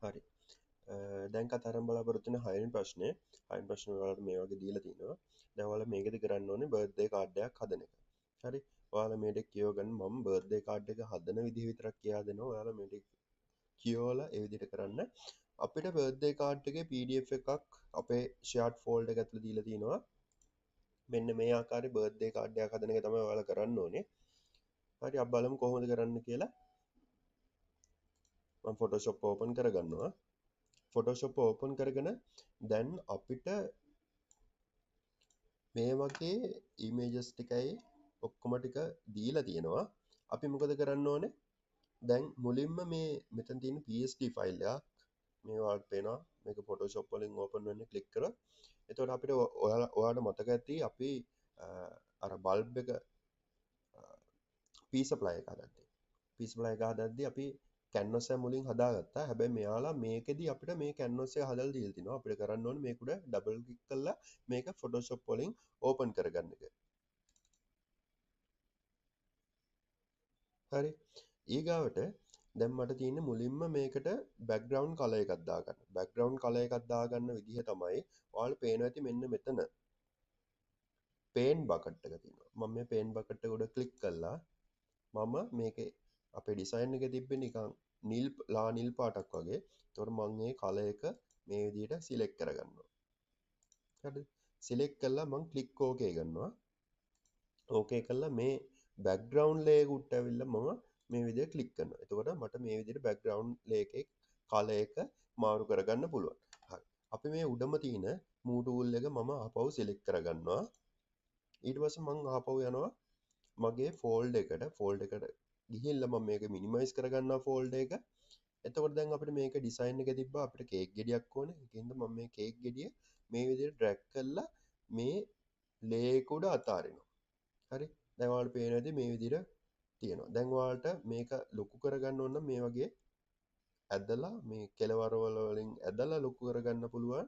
හරි. දැන් කතා කරන් බලාපොරොත්තු වෙන හයවෙනි ප්‍රශ්නේ. හයවෙනි ප්‍රශ්නේ ඔයාලට මේ වගේ දීලා තිනවා. දැන් ඔයාලා මේකෙදි කරන්න ඕනේ බර්ත්ඩේ කාඩ් එකක් හදන එක. හරි. ඔයාලා මේ ටික කියව ගන්න. මම බර්ත්ඩේ කාඩ් එක හදන විදිහ විතරක් කියා දෙනවා. ඔයාලා මේ ටික කියවලා ඒ විදිහට කරන්න. අපිට බර්ත්ඩේ කාඩ් එකේ PDF එකක් අපේ ෂෙයාර්ඩ් ෆෝල්ඩර් එක ඇතුළේ දීලා තිනවා. මෙන්න මේ ආකාරයේ බර්ත්ඩේ කාඩ් එකක් හදන එක තමයි ඔයාලා කරන්න ඕනේ. හරි අපි බලමු කොහොමද කරන්න කියලා. මම Photoshop ඕපන් කරගන්නවා. Photoshop ඕපන් කරගෙන දැන් අපිට මේ වගේ ඉමේජස් ටිකයි ඔක්කොම ටික දීලා තියෙනවා. අපි මොකද කරන්න ඕනේ? දැන් මුලින්ම මේ මෙතන තියෙන PSD ෆයිල් එකක් මේ ඔයාලට පේනවා. මේක Photoshop වලින් ඕපන් වෙන්නේ ක්ලික් කරලා. එතකොට අපිට ඔයාලට මතක ඇති අපි අර බල්බ් එක පී සප්ලයි එක හදද්දී. පී සප්ලයි එක හදද්දී අපි කැන්වස් එක මුලින් හදාගත්තා. හැබැයි මෙයාලා මේකෙදි අපිට මේ කැන්වස් එක හදලා දීලා තිනවා. අපිට කරන්න ඕනේ මේක උඩ ඩබල් ක්ලික් කරලා මේක Photoshop වලින් ඕපන් කරගන්න එක. හරි. ඊගාවට දැන් මට තියෙන්නේ මුලින්ම මේකට බෑග්ග්‍රවුන්ඩ් කලර් එකක් දාගන්න. බෑග්ග්‍රවුන්ඩ් කලර් එකක් දාගන්න විදිහ තමයි ඔයාලා පේනවා ඇති මෙන්න මෙතන පේන් බකට් එක තියෙනවා. මම මේ පේන් බකට් එක උඩ ක්ලික් කළා. මම මේකේ අපේ ඩිසයින් එකේ තිබ්බේ නිකන් නිල් පාටක් වගේ. ඒතකොට මම මේ කලර් එක මේ විදිහට සිලෙක්ට් කරගන්නවා. හරිද? සිලෙක්ට් කළා මම ක්ලික් ඕකේ කරනවා. ඕකේ කළා මේ බෑග්ග්‍රවුන්ඩ් ලේයර් එකට ඇවිල්ලා මම මේ විදිහට ක්ලික් කරනවා. එතකොට මට මේ විදිහට බෑග්ග්‍රවුන්ඩ් ලේයර් එකේ කලර් එක මාරු කරගන්න පුළුවන්. හරි. අපි මේ උඩම තියෙන මූ ටූල් එක මම ආපහු සිලෙක්ට් කරගන්නවා. ඊට පස්සේ මම ආපහු යනවා මගේ ෆෝල්ඩර් එකට ගිහිල්ලා මම මේක මිනිමයිස් කරගන්නවා ෆෝල්ඩර් එක. එතකොට දැන් අපිට මේක ඩිසයින් එකේ තිබ්බා අපිට කේක් ගෙඩියක් ඕනේ. ඒකින්ද මම මේ කේක් ගෙඩිය මේ විදිහට ඩ්‍රැග් කරලා මේ ලේයර් එක උඩ අතාරිනවා. හරි. දැන් ඔයාලට පේනවා ඇති මේ විදිහට තියෙනවා. දැන් ඔයාලට මේක ලොකු කරගන්න ඕන නම් මේ වගේ ඇදලා මේ කෙලවරවල වලින් ඇදලා ලොකු කරගන්න පුළුවන්.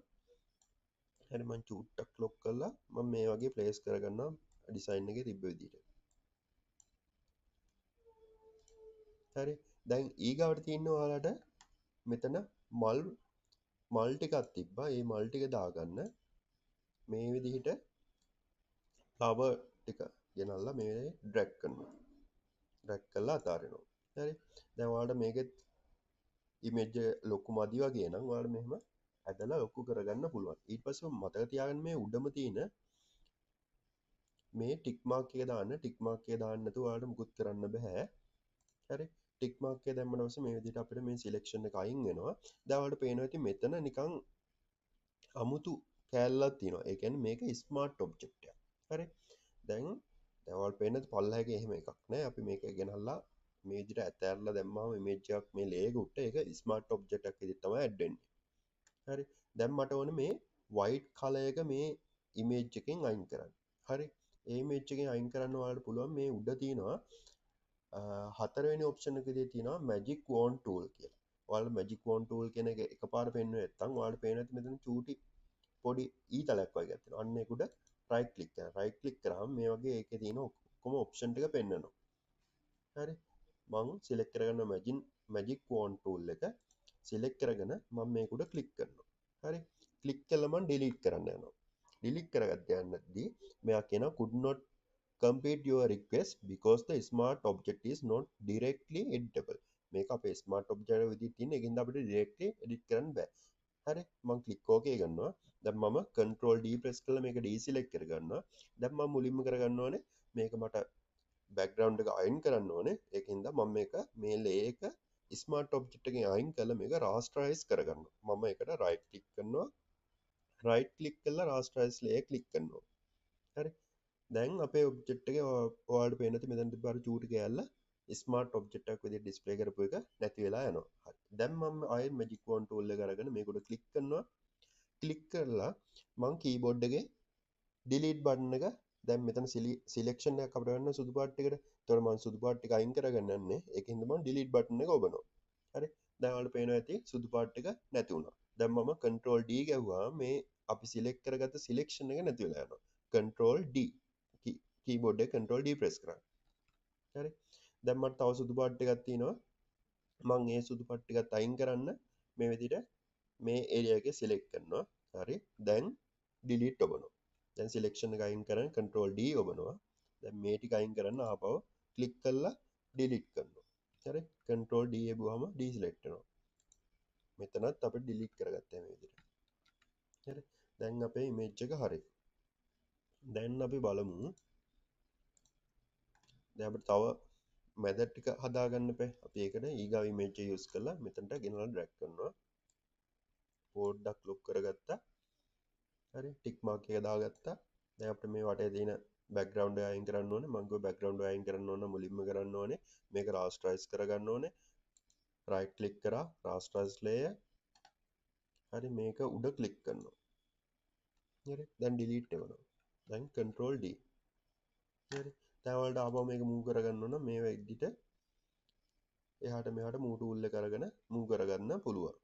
හරි මම චූට්ටක් ලොක් කරලා මම මේ වගේ ප්ලේස් කරගන්නවා ඩිසයින් එකේ තිබ්බ විදිහට. හරි. දැන් ඊගාවට තියෙන්නේ ඔයාලට මෙතන මල් මල් ටිකක් තිබ්බා. මේ මල් ටික දාගන්න මේ විදිහට ෆ්ලවර් ටික ගෙනල්ලා මේ ඩ්‍රැග් කරනවා. ඩ්‍රැග් කරලා අතාරිනවා. හරි. දැන් ඔයාලට මේකෙත් ඉමේජ් ලොකු මදි වගේ නම් ඔයාලට මෙහෙම ඇදලා ලොකු කරගන්න පුළුවන්. ඊට පස්සේ මතක තියාගන්න මේ උඩම තියෙන මේ ටික් මාක් එක දාන්න. ටික් මාක් එක දාන්න නැතුව ඔයාලට මුකුත් කරන්න බෑ. හරි. ටික් මාක් එක දැම්මම පස්සේ මේ විදිහට අපිට මේ සිලෙක්ෂන් එක අයින් වෙනවා. දැන් ඔයාලට පේනවා ඇති මෙතන නිකන් අමුතු කෑල්ලක් තියෙනවා. ඒ කියන්නේ මේක ස්මාර්ට් ඔබ්ජෙක්ට් එකක්. හරි. දැන් ඔයාලට පේන පල්ලහැගේ එහෙම එකක් නෑ. අපි මේක ගෙනල්ලා මේ විදිහට ඇතැරලා දැම්මම ඉමේජ් එකක් මේ ලේයර් එක උඩ ඒක ස්මාර්ට් ඔබ්ජෙක්ට් එකක් විදිහට තමයි ඇඩ් වෙන්නේ. හරි. දැන් මට ඕනේ මේ වයිට් කලර් එක මේ ඉමේජ් එකෙන් අයින් කරන්න. හරි. ඒ ඉමේජ් එකෙන් අයින් කරන්න ඔයාලට පුළුවන් මේ උඩ තියෙනවා හතරවෙනි ඔප්ෂන් එකේ තියෙනවා මැජික් වොන්ඩ් ටූල් කියලා. ඔයාලා මැජික් වොන්ඩ් ටූල් කියන එක එකපාර පෙන්වුවේ නැත්නම් ඔයාලට පේන ඇති මෙතන චූටි පොඩි ඊතලයක් වගේ තියෙනවා. අන්න ඒක උඩ රයිට් ක්ලික් කරනවා. රයිට් ක්ලික් කරාම මේ වගේ ඒකේ තියෙන ඔක්කොම ඔප්ෂන් ටික පෙන්වනවා. හරි. මම සිලෙක්ට් කරගන්න මැජික් වොන්ඩ් ටූල් එක සිලෙක්ට් කරගෙන මම මේක උඩ ක්ලික් කරනවා. හරි. ක්ලික් කළා මම ඩිලීට් කරන්න යනවා. ඩිලීට් කරගත්ත යන්නදී මෙයා කියනවා could not complete your request because the smart object is not directly editable. මේක අපේ ස්මාර්ට් ඔබ්ජෙක්ට් එක විදිහට තියෙන එකකින්ද අපිට ඩිරෙක්ට්ලි එඩිට් කරන්න බෑ. හරි. මම ක්ලික් ඕකේ කරනවා. දැන් මම control D press කරලා මේක ඩීසිලෙක්ට් කරගන්නවා. දැන් මම මුලින්ම කරගන්න ඕනේ මේක මට බෑග්ග්‍රවුන්ඩ් එක අයින් කරන්න ඕනේ. ඒකින්ද මම මේක මේ ලේයර් එක ස්මාර්ට් ඔබ්ජෙක්ට් එකෙන් අයින් කරලා මේක රාස්ටරයිස් කරගන්නවා. මම ඒකට රයිට් ක්ලික් කරනවා. රයිට් ක්ලික් කරලා රාස්ටරයිස් ලේයර් ක්ලික් කරනවා. හරි. දැන් අපේ ඔබ්ජෙක්ට් එකේ ඔයාලට පේන ඇති මෙතන තිබ්බ අර චූටි කෑල්ල ස්මාර්ට් ඔබ්ජෙක්ට් එකක් විදිහට ඩිස්ප්ලේ කරපු එක නැති වෙලා යනවා. හරි. දැන් මම ආයේ මැජික් වොන්ඩ් ටූල් එක අරගෙන මේක උඩ ක්ලික් කරනවා. ක්ලික් කරලා මම කීබෝඩ් එකේ ඩිලීට් බටන් එක දැන් මෙතන සිලෙක්ෂන් එකක් අපිට ගන්න සුදු පාට එකට. ඒතකොට මම සුදු පාට ටික අයින් කරගන්න යන්නේ. ඒකින්ද මම ඩිලීට් බටන් එක ඔබනවා. හරි. දැන් ඔයාලට පේනවා ඇති සුදු පාට ටික නැති වුණා. දැන් මම control D ගැහුවා මේ අපි සිලෙක්ට් කරගත්ත සිලෙක්ෂන් එක නැති වෙලා යනවා. control D කීබෝඩ් එකේ control D press කරන්න. හරි. දැන් මට තව සුදු පාට ටිකක් තියෙනවා. මම ඒ සුදු පාට ටිකත් අයින් කරන්න මේ විදිහට මේ ඒරියා එක සිලෙක්ට් කරනවා. හරි. දැන් ඩිලීට් ඔබනවා. දැන් සිලෙක්ෂන් එක අයින් කරන් control D ඔබනවා. දැන් මේ ටික අයින් කරන්න ආපහු ක්ලික් කරලා ඩිලීට් කරනවා. හරි. control D එබුවාම ඩිසෙලෙක්ට් වෙනවා. මෙතනත් අපිට ඩිලීට් කරගත්තා මේ විදිහට. හරි. දැන් අපේ ඉමේජ් එක හරි. දැන් අපි බලමු. දැන් අපිට තව මැද ටික හදාගන්න එපා. අපි ඒකට ඊගාව ඉමේජ් එක යූස් කරලා මෙතනට ගෙනලා ඩ්‍රැග් කරනවා. පොඩ්ඩක් ලොක් කරගත්තා. හරි. ටික් මාක් එක දාගත්තා. දැන් අපිට මේ වටේ තියෙන බෑග්ග්‍රවුන්ඩ් එක අයින් කරන්න ඕනේ. මම ගෝ බෑග්ග්‍රවුන්ඩ් එක අයින් කරන්න ඕන මුලින්ම කරන්න ඕනේ. මේක රාස්ටරයිස් කරගන්න ඕනේ. රයිට් ක්ලික් කරා රාස්ටරයිස් ලේයර්. හරි මේක උඩ ක්ලික් කරනවා. හරි. දැන් ඩිලීට් වෙනවා. දැන් control D. හරි. දැන් ඔයාලට ආපහු මේක මූව් කරගන්න ඕන මේ විදිහට එහාට මෙහාට මූව් ටූල් එක අරගෙන මූව් කරගන්න පුළුවන්.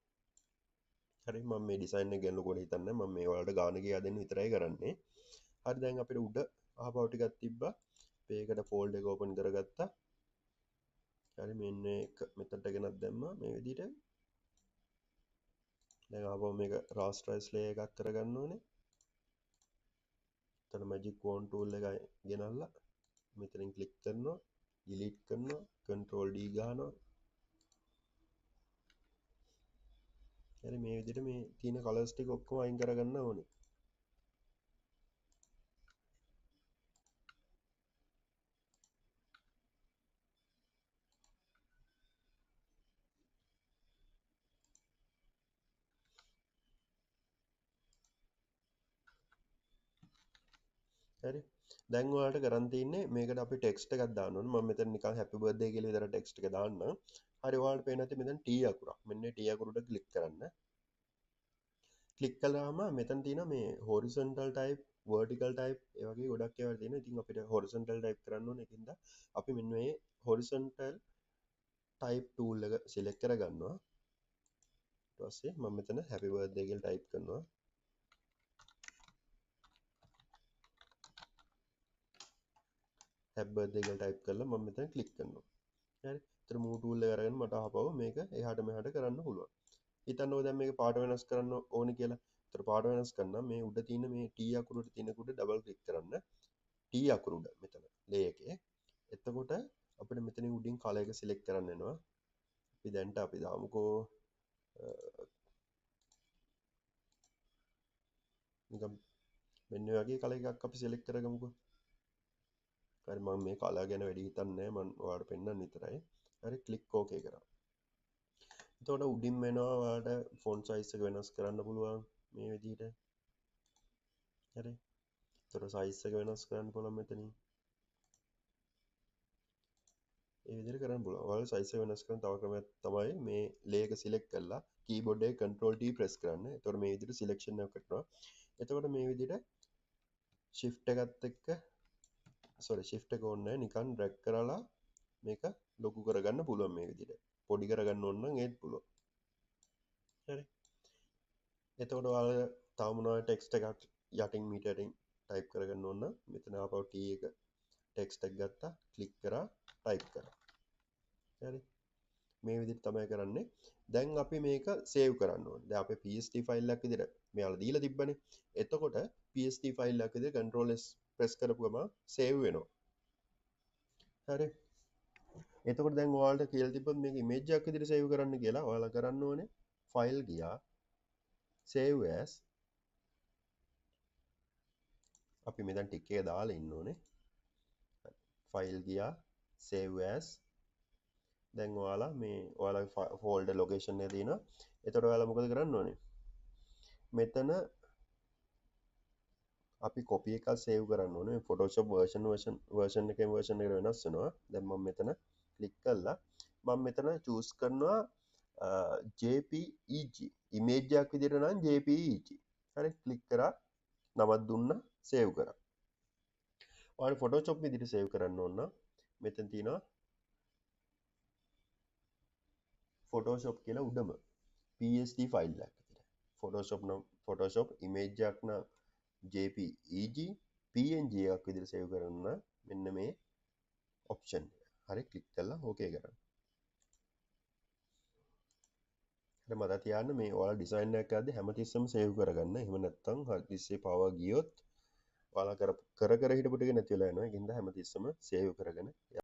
හරි මම මේ ඩිසයින් එක ගන්නකොට හිතන්නේ මම මේ ඔයාලට ගාන ගියා දෙන්න විතරයි කරන්නේ. හරි දැන් අපිට උඩ ආපහු ටිකක් තිබ්බා. අපි ඒකට ෆෝල්ඩර් එක ඕපන් කරගත්තා. හරි මෙන්න එක මෙතනට ගෙනත් දැම්මා මේ විදිහට. දැන් ආපහු මේක රාස්ටරයිස් ලේයර් එකක් කරගන්න ඕනේ. එතන මැජික් වොන් ටූල් එක ගෙනල්ලා මෙතනින් ක්ලික් කරනවා ඩිලීට් කරනවා control D ගන්නවා. හරි මේ විදිහට මේ තියෙන කලර්ස් ටික ඔක්කොම අයින් කරගන්න ඕනේ. හරි දැන් ඔයාලට කරන් තියෙන්නේ මේකට අපි ටෙක්ස්ට් එකක් දාන්න ඕනේ. මම මෙතන නිකන් happy birthday කියලා විතර ටෙක්ස්ට් එක දාන්නම්. හරි ඔයාලට පේනවා ඇති මෙතන T අකුරක්. මෙන්න T අකුරට ක්ලික් කරන්න. ක්ලික් කළාම මෙතන තියෙනවා මේ horizontal type, vertical type ඒ වගේ ගොඩක් ඒවා තියෙනවා. ඉතින් අපිට horizontal type කරන්න ඕනේ. ඒකින්ද අපි මෙන්න මේ horizontal type tool එක select කරගන්නවා. ඊට පස්සේ මම මෙතන happy birthday කියලා type කරනවා. happy birthday කියලා type කරලා මම මෙතන ක්ලික් කරනවා. හරි. ඒතර move tool එක අරගෙන මට ආපහු මේක එහාට මෙහාට කරන්න පුළුවන්. හිතන්නකෝ දැන් මේක පාට වෙනස් කරන්න ඕනේ කියලා. ඒතර පාට වෙනස් කරන්න මේ උඩ තියෙන මේ T අකුරට තියෙනකොට ඩබල් ක්ලික් කරන්න. T අකුර උඩ මෙතන ලේ එකේ. එතකොට අපිට මෙතනින් උඩින් කලර් එක සිලෙක්ට් කරන්න වෙනවා. අපි දැන්ට අපි දාමුකෝ නිකම් මෙන්න ඔය වගේ කලර් එකක් අපි සිලෙක්ට් කරගමුකෝ. හරි මම මේ කලර් ගැන වැඩි හිතන්නේ නැහැ. මම ඔයාලට පෙන්නන්න විතරයි. හරි ක්ලික් ඕකේ කරා. එතකොට උඩින් වෙනවා ඔයාලට ෆොන්ට් සයිස් එක වෙනස් කරන්න පුළුවන් මේ විදිහට. හරි. එතකොට සයිස් එක වෙනස් කරන්න පුළුවන් මෙතනින්. ඒ විදිහට කරන්න පුළුවන්. ඔයාලා සයිස් එක වෙනස් කරන තව ක්‍රමයක් තමයි මේ ලේ එක සිලෙක්ට් කරලා කීබෝඩ් එකේ control T press කරන්න. එතකොට මේ විදිහට සිලෙක්ෂන් එක කරනවා. එතකොට මේ විදිහට shift එකත් එක්ක shift එක ඕනේ නැහැ. නිකන් drag කරලා මේක ලොකු කරගන්න පුළුවන් මේ විදිහට. පොඩි කරගන්න ඕන නම් ඒත් පුළුවන්. හරි. එතකොට ඔයාලා තව මොනවා ටෙක්ස්ට් එකක් යටින් මීටරින් ටයිප් කරගන්න ඕන නම් මෙතන ආපහු T එක ටෙක්ස්ට් එක ගත්තා ක්ලික් කරා ටයිප් කරා. හරි. මේ විදිහට තමයි කරන්නේ. දැන් අපි මේක සේව් කරන්න ඕනේ. දැන් අපේ PST ෆයිල් එකක් විදිහට මෙයාලා දීලා තිබ්බනේ. එතකොට PST ෆයිල් එකක් විදිහට control S press කරපු ගමන් සේව් වෙනවා. හරි. එතකොට දැන් ඔයාලට කියලා තිබ්බොත් මේක ඉමේජ් එකක් විදිහට සේව් කරන්න කියලා ඔයාලා කරන්න ඕනේ ෆයිල් ගියා save as අපි මෙතන ටික් එක දාලා ඉන්න ඕනේ. ෆයිල් ගියා save as දැන් ඔයාලා මේ ඔයාලගේ ෆෝල්ඩර් ලොකේෂන් එක තියෙනවා. එතකොට ඔයාලා මොකද කරන්න ඕනේ? මෙතන අපි කොපි එකක් සේව් කරන්න ඕනේ. Photoshop version එකෙන් version එකට වෙනස් වෙනවා. දැන් මම මෙතන ක්ලික් කළා. මම මෙතන choose කරනවා JPEG image එකක් විදිහට නම් JPEG. හරි ක්ලික් කරා නමක් දුන්නා save කරා. ඔයාලා Photoshop විදිහට save කරන්න ඕන නම් මෙතන තියෙනවා Photoshop කියලා උඩම PSD ෆයිල් එකක් විදිහට. Photoshop image එකක් නම් JPEG PNG එකක් විදිහට save කරන්න මෙන්න මේ option එක. හරි ක්ලික් කරලා OK කරන්න. මතක තියාගන්න මේ ඔයාලා ඩිසයින් එකක් කරද්දී හැමතිස්සෙම සේව් කරගන්න. එහෙම නැත්නම් හදිස්සියේ පවර් ගියොත් ඔයාලා කර කර හිටපු ටික නැති වෙලා යනවා. ඒකින්ද හැමතිස්සෙම සේව් කරගෙන